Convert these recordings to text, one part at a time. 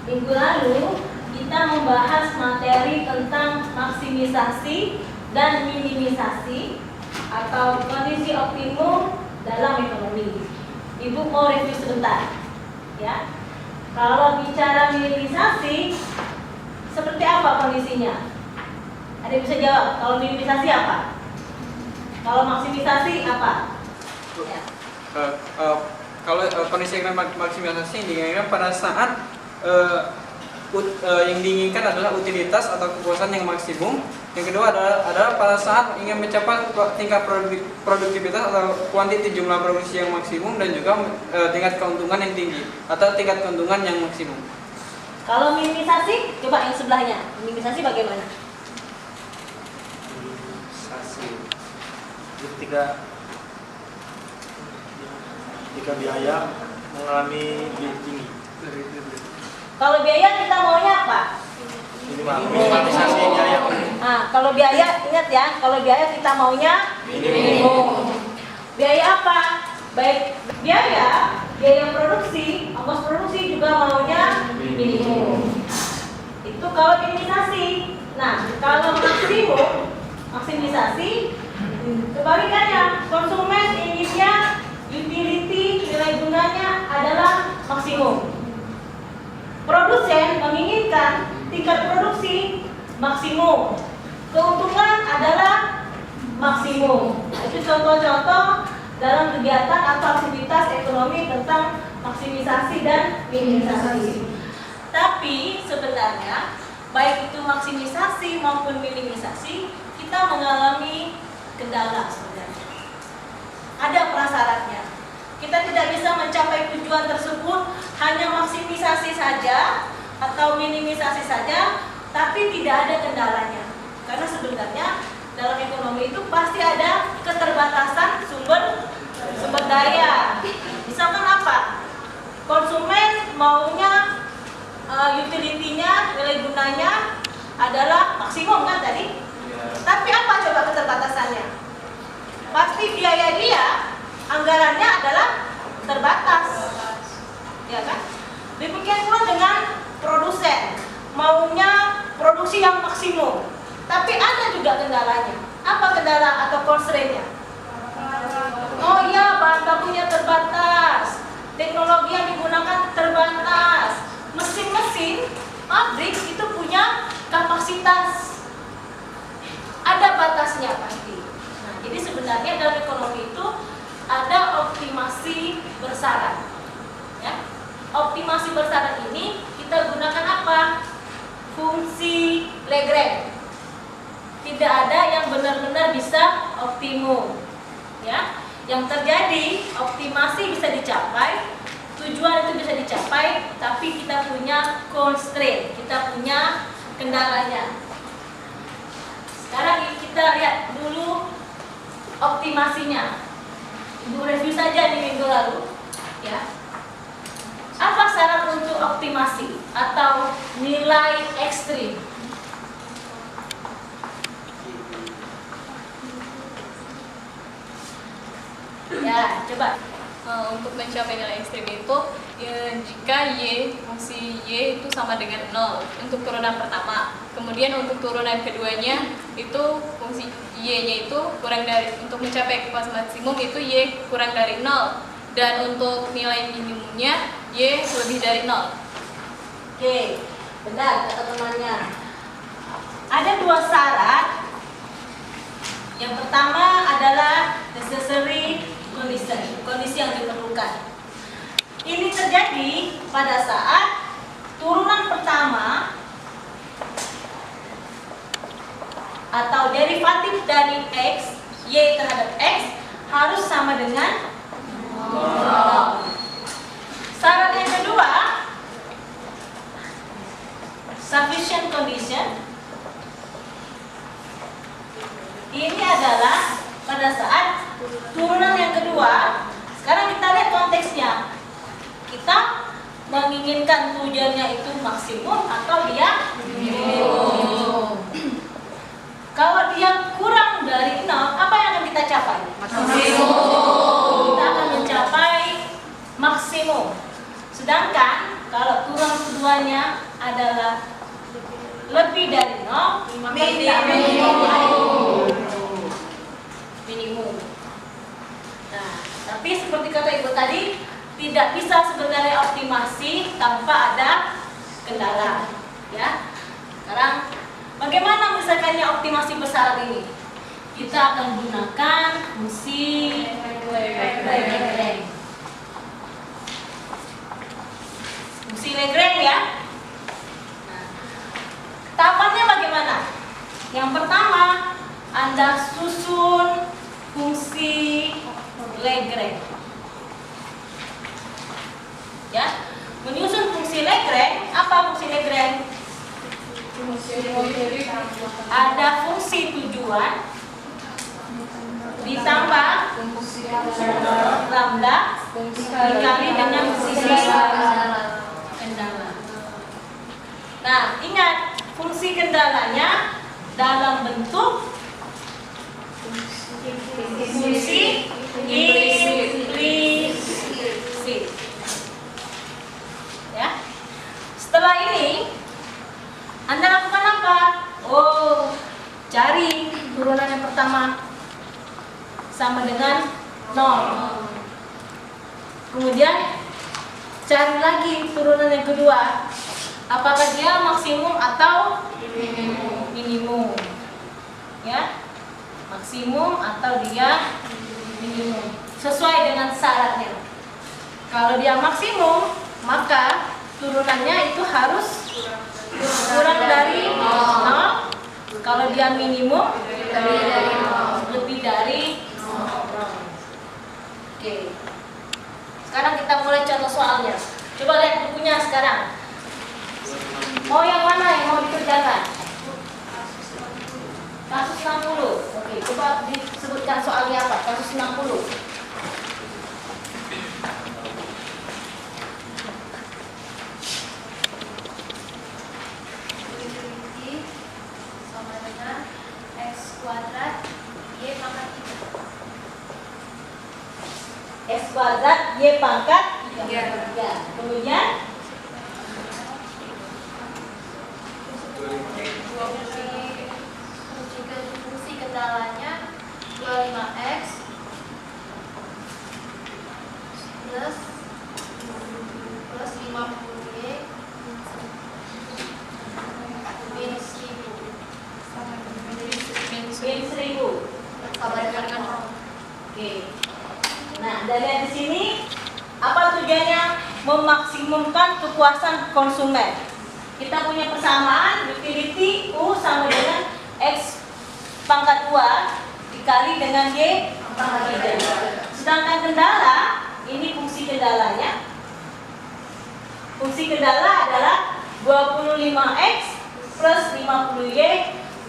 minggu lalu kita membahas materi tentang maksimisasi dan minimisasi atau kondisi optimum dalam ekonomi. Ibu mau review sebentar, ya. Kalau bicara minimisasi, seperti apa kondisinya? Ada yang bisa jawab? Kalau minimisasi apa? Kalau maksimisasi apa? Ya. Kalau kondisi maksimisasi diinginkan pada saat yang diinginkan adalah utilitas atau kepuasan yang maksimum. Yang kedua adalah pada saat ingin mencapai tingkat produktivitas atau kuantiti jumlah produksi yang maksimum, dan juga tingkat keuntungan yang tinggi atau tingkat keuntungan yang maksimum. Kalau minimisasi, coba yang sebelahnya. Minimisasi bagaimana? Minimisasi ketika biaya mengalami lebih tinggi. Kalau biaya kita maunya apa? Minimalisasi biaya. Nah, kalau biaya, ingat ya, kalau biaya kita maunya minimum. Biaya apa? Baik biaya produksi, ongkos produksi juga maunya minimum. Itu kalau minimisasi. Nah, kalau maksimisasi, kebalikannya, konsumen inginnya utility, nilai gunanya adalah maksimum. Produsen menginginkan tingkat produksi maksimum, keuntungan adalah maksimum. Itu contoh-contoh dalam kegiatan atau aktivitas ekonomi tentang maksimisasi dan minimisasi. Tapi sebenarnya baik itu maksimisasi maupun minimisasi, kita mengalami kendala sebenarnya. Ada prasyaratnya. Kita tidak bisa mencapai tujuan tersebut hanya maksimisasi saja atau minimisasi saja, tapi tidak ada kendalanya. Karena sebenarnya dalam ekonomi itu pasti ada keterbatasan sumber daya. Misalkan apa? Konsumen maunya utility-nya, nilai gunanya adalah maksimum kan tadi? Tapi apa coba keterbatasannya? Pasti biaya dia, anggarannya adalah terbatas, ya kan? Demikian pula dengan produsen, maunya produksi yang maksimum, tapi ada juga kendalanya. Apa kendala atau constraint-nya? Oh iya, bahan bakunya terbatas, teknologi yang digunakan terbatas, mesin-mesin pabrik itu punya kapasitas, ada batasnya pasti. Nah, jadi sebenarnya dalam ekonomi itu ada optimasi bersyarat, ya. Optimasi bersyarat ini kita gunakan apa? Fungsi Lagrange. Tidak ada yang benar-benar bisa optimum, ya. Yang terjadi optimasi bisa dicapai, tujuan itu bisa dicapai, tapi kita punya constraint, kita punya kendalanya. Sekarang kita lihat dulu optimasinya. Ibu review saja di minggu lalu, ya. Apa syarat untuk optimasi atau nilai ekstrim? Ya, coba. Untuk mencapai nilai ekstrim itu jika fungsi Y itu sama dengan 0 untuk turunan pertama. Kemudian untuk turunan keduanya itu fungsi Y-nya itu kurang dari, untuk mencapai kepuasan maksimum itu Y kurang dari 0, dan untuk nilai minimumnya Y lebih dari 0. Oke, benar kata temannya. Ada dua syarat. Yang pertama adalah necessary condition, kondisi yang diperlukan. Ini terjadi pada saat turunan pertama atau derivatif dari X, Y terhadap X harus sama dengan 0. Syarat yang kedua, sufficient condition. Ini adalah pada saat turunan yang kedua. Sekarang kita lihat konteksnya. Kita menginginkan tujuannya itu maksimum atau dia minimum. Kalau dia kurang dari 0, apa yang akan kita capai? Maksimum. Kita akan mencapai maksimum. Sedangkan kalau turunan keduanya adalah lebih dari 0, minimum. Nah, tapi seperti kata Ibu tadi, tidak bisa sebenarnya optimasi tanpa ada kendala. Ya. Sekarang, bagaimana misalkannya optimasi besaran ini? Kita akan gunakan fungsi Lagrange. Fungsi Lagrange ya. Nah, tahapannya bagaimana? Yang pertama, Anda susun fungsi Lagrange. Ya, menyusun fungsi Lagrange. Apa fungsi Lagrange? Ada fungsi tujuan ditambah lambda dikali dengan fungsi kendala. Nah, ingat fungsi kendalanya dalam bentuk fungsi implisit. Ya. Setelah ini Anda lakukan apa? Oh, cari turunan yang pertama sama dengan 0. Kemudian cari lagi turunan yang kedua. Apakah dia maksimum atau minimum? Ya. Maksimum atau dia minimum. Sesuai dengan syaratnya. Kalau dia maksimum, maka turunannya itu harus kurang dari 0. Kalau dia minimum, lebih dari 0. Oke. Sekarang kita mulai contoh soalnya. Coba lihat bukunya sekarang. Mau yang mana yang mau dikerjakan? Kasus 60. Oke, coba disebutkan soalnya apa? Kasus 60. Sama dengan X kuadrat Y pangkat 3. X kuadrat Y pangkat 3. Kemudian fungsi kendalanya 25X plus 50Y minus 1000. sama dengan 0. Oke. Nah, Anda lihat di sini apa tujuannya? Memaksimumkan kepuasan konsumen. Kita punya persamaan utility U sama dengan X pangkat 2 dikali dengan Y pangkat 3. Sedangkan kendala, ini fungsi kendalanya. Fungsi kendala adalah 25X plus 50Y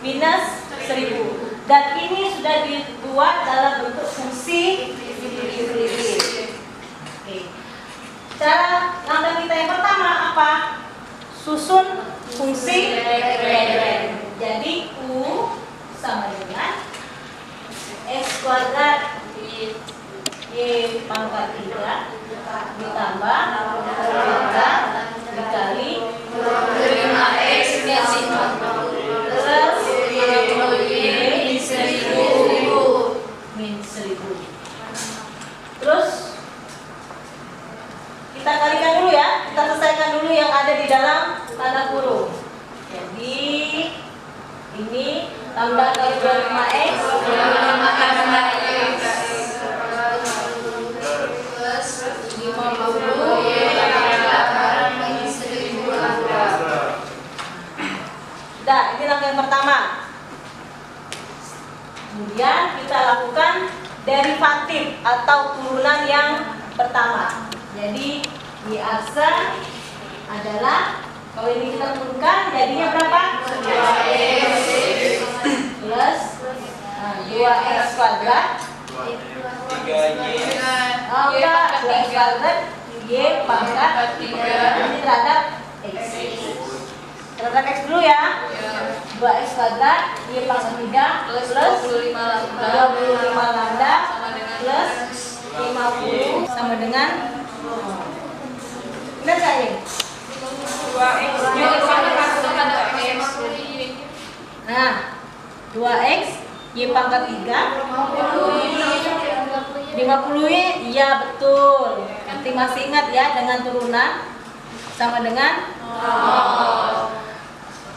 minus 1000. Dan ini sudah dibuat dalam bentuk fungsi implisit. Oke. Cara langkah kita yang pertama apa? Susun fungsi Lagrange. Jadi U sama dengan X kuadrat Y pangkat 3 ditambah lambda dikali 25X minus 50 plus Y minus 1000. min 1000. Terus kita kalikan dulu ya, kita selesaikan dulu yang ada di dalam tanda kurung. Jadi ini lambda kali 25X plus 50 Y minus 1000 lambda. Sudah, ini langkah yang pertama. Kemudian kita lakukan derivatif atau turunan yang pertama. Jadi di aksa adalah, kalau ini kita turunkan jadinya berapa? 2x plus 2x kuadrat. Oh enggak, 2x kuadrat Y pangkat 3 ini terhadap X. Terhadap X dulu ya. 2x kuadrat Y pangkat 3 plus 25 lambda plus 50 sama dengan benar nggak ini? Nah, 2x Y pangkat 3 50Y, iya betul. Nanti masih ingat ya dengan turunan sama dengan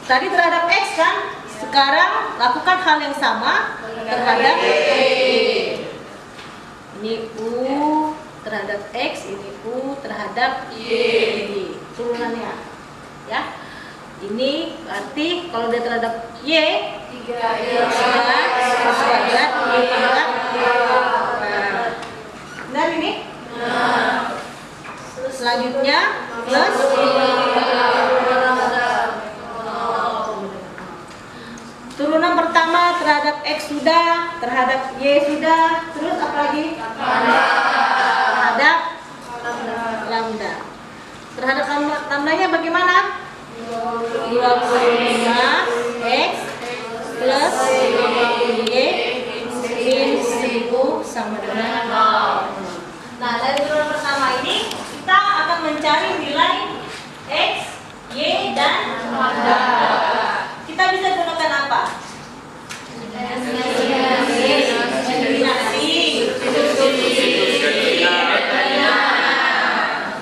tadi terhadap X kan? Sekarang lakukan hal yang sama terhadap ini U terhadap X, ini U terhadap Y. Turunannya ya. Ini berarti kalau dia terhadap Y 3 X kuadrat Y pangkat. Benar ini? Selanjutnya plus turunan pertama terhadap X sudah, terhadap Y sudah, terus apa lagi? Terhadap lambda. Terhadap lambdanya bagaimana? 25X plus 50Y min 1000 sama dengan 0. Nah, dari turunan pertama ini kita akan mencari nilai X, Y, dan lambda. Kita bisa gunakan apa? Eliminasi.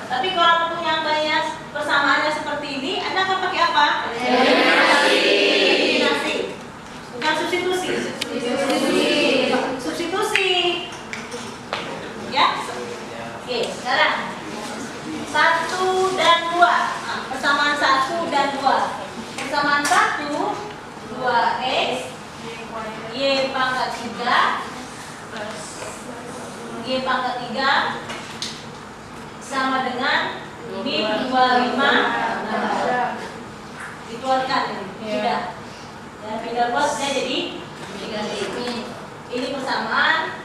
Tapi kalau punya angkanya persamaannya seperti ini, Anda akan pakai apa? Eliminasi. Bukan substitusi. Substitusi. Ya? Oke, sekarang 1 dan 2. Persamaan 1 dan 2. Persamaan 1 2x Y pangkat 3 Y pangkat 3 sama dengan min 25 dikeluarkan tidak ya, pindah posnya jadi negatif. Ini persamaan.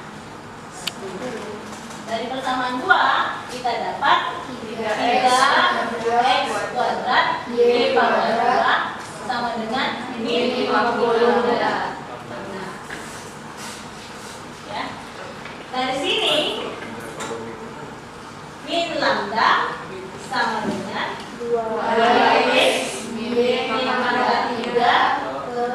Dari persamaan 2 kita dapat 3x kuadrat Y pangkat 2 sama dengan min 50. Ya. Dari sini min lambda sama dengan 2x min pangkat 3 per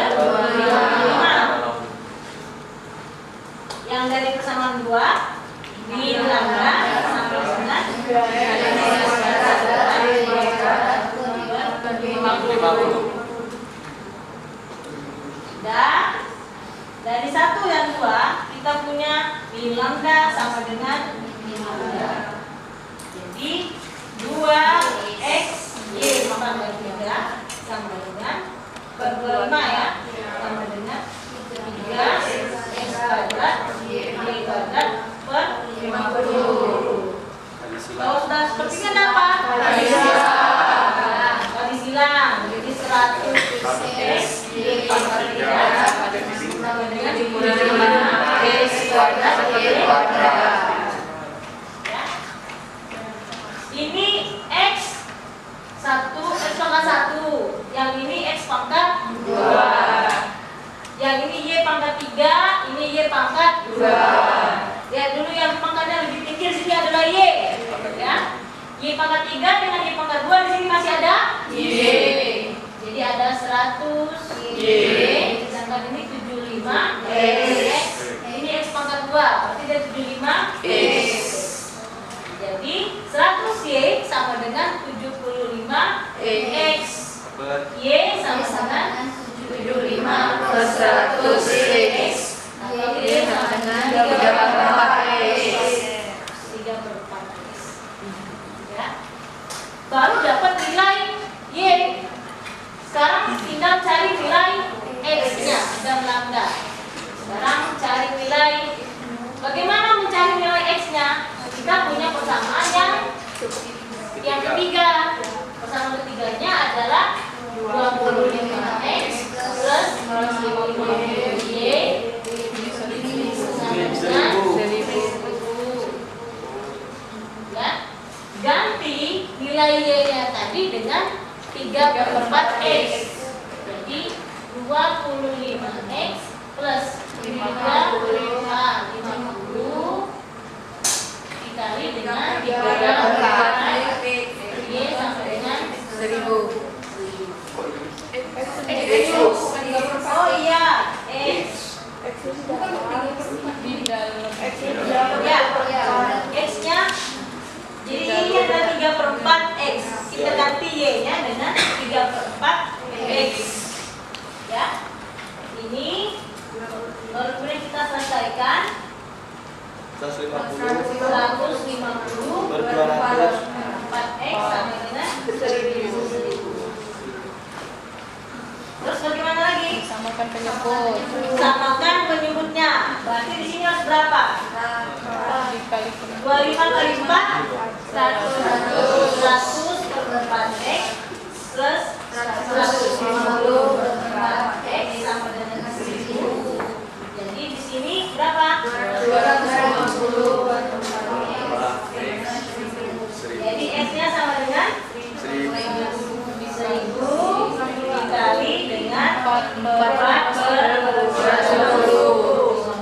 25. Yang dari persamaan 2 min lambda sama dengan 50. Dan dari 1 dan 2 kita punya min lambda sama dengan 5. Jadi 2x Y pangkat 3 sama dengan per 25 ya, sama dengan 3x kuadrat Y kuadrat per 50. Kalau sudah seperti ini apa? Kali silang. Jadi 100x Y pangkat 3 sama dengan 5x kuadrat Y kuadrat. Ya. Ini x 1 pangkat 1, yang ini x pangkat 2, yang ini Y pangkat 3, ini Y pangkat 2. Lihat dulu yang pangkatnya lebih kecil, sini adalah Y ya. Y pangkat 3 dengan Y pangkat 2, di sini masih ada Y. Jadi ada 100 Y, sedangkan ini 75 X. Ini X pangkat 2, berarti dia 75 X. Jadi 100 Y sama dengan 75 X. Y sama dengan 75 plus 100 X. Atau Y sama dengan 3/4 X. 3/4 X. Ya. Baru dapat nilai Y. Sekarang tinggal cari nilai X-nya dan lambda. Sekarang cari nilai. Bagaimana mencari nilai X-nya? Kita punya persamaan yang ketiga. Persamaan ketiganya adalah 25x plus 50y sama dengan 1000. Ya. Ganti nilai y-nya tadi dengan 3/4x. Jadi 25x plus 50 dikali dengan 3/4 Y sama dengan 1000. Oh iya, X. Di dalam Ya, X-nya. Jadi ini adalah 3/4 X. Kita ganti Y-nya dengan 3/4 X. Ya. Ini baru kemudian kita selesaikan 150 per 200. 4X sama dengan 1000. Terus bagaimana lagi? samakan penyebut Samakan penyebutnya. Berarti di sini harus berapa? dikali penyebut 25 kali 4 100 per 4X plus 150 per 4X sama dengan 1000. Jadi di sini berapa? 250 per 4X. Jadi X-nya sama dengan 1000 dikali dengan 4 per 250.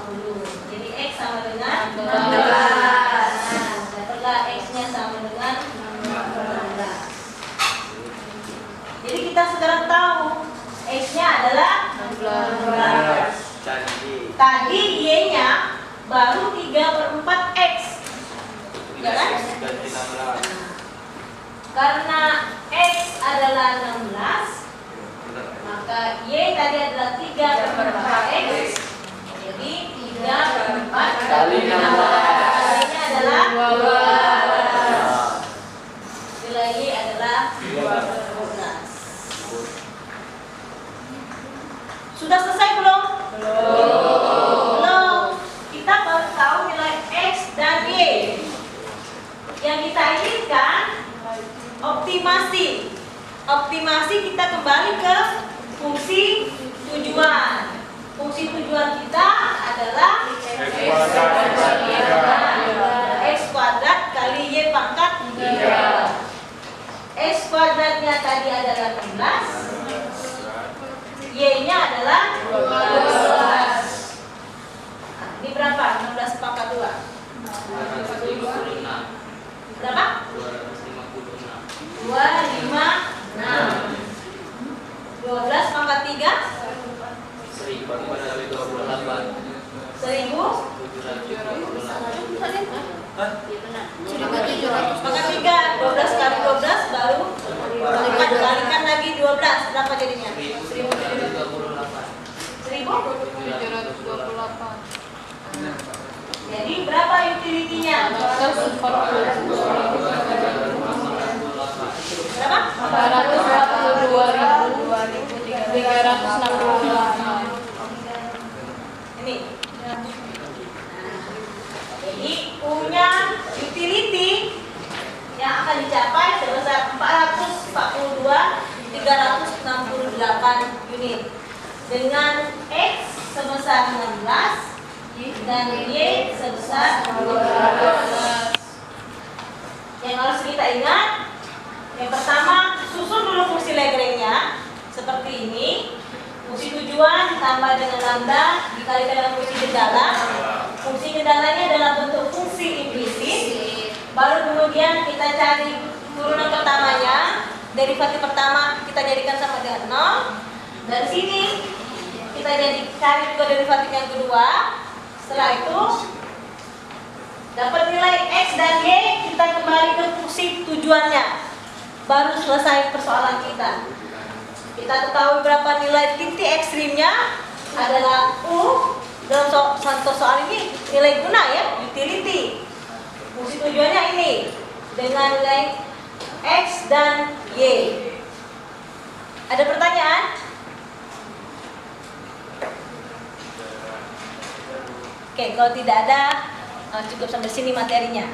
Jadi X sama dengan 16. Dapatlah X-nya sama dengan 16. Jadi kita sekarang tahu X-nya adalah 16. Tadi Y-nya baru 3/4X. Ya kan? Karena X adalah 16, maka Y tadi adalah 3/4X. Jadi 3/4 kali 16. Kalinya adalah 12. Nilai Y adalah 12. Sudah selesai belum? Belum. Kita baru tahu nilai X dan Y. Yang kita inginkan optimasi. Optimasi kita kembali ke fungsi tujuan. Fungsi tujuan kita adalah X kuadrat kali Y pangkat 3. X kuadratnya tadi adalah 16. Y-nya adalah 12. Ini berapa? 16 pangkat 2. Berapa? 256. 12 pangkat 3 1000 pangkat 3 12 kali 12 baru 4 kalikan lagi 12 berapa jadinya? 728 Jadi berapa utility-nya? 240 Berapa? 442.368 Ini. Jadi punya utility yang akan dicapai sebesar 442.368 unit dengan X sebesar 16 dan Y sebesar 12. Yang harus kita ingat, yang pertama susun dulu fungsi Lagrange-nya seperti ini. Fungsi tujuan ditambah dengan lambda dikalikan dengan fungsi gendala. Fungsi gendalanya adalah bentuk fungsi implisit. Baru kemudian kita cari turunan pertamanya. Derivatif pertama kita jadikan sama dengan 0. Dari sini kita cari juga derivatif yang kedua. Setelah itu dapat nilai X dan Y, kita kembali ke fungsi tujuannya. Baru selesai persoalan kita. Kita ketahui berapa nilai titik ekstrimnya adalah U. Dalam contoh soal ini nilai guna ya, utility. Fungsi tujuannya ini dengan nilai X dan Y. Ada pertanyaan? Oke, kalau tidak ada, cukup sampai sini materinya.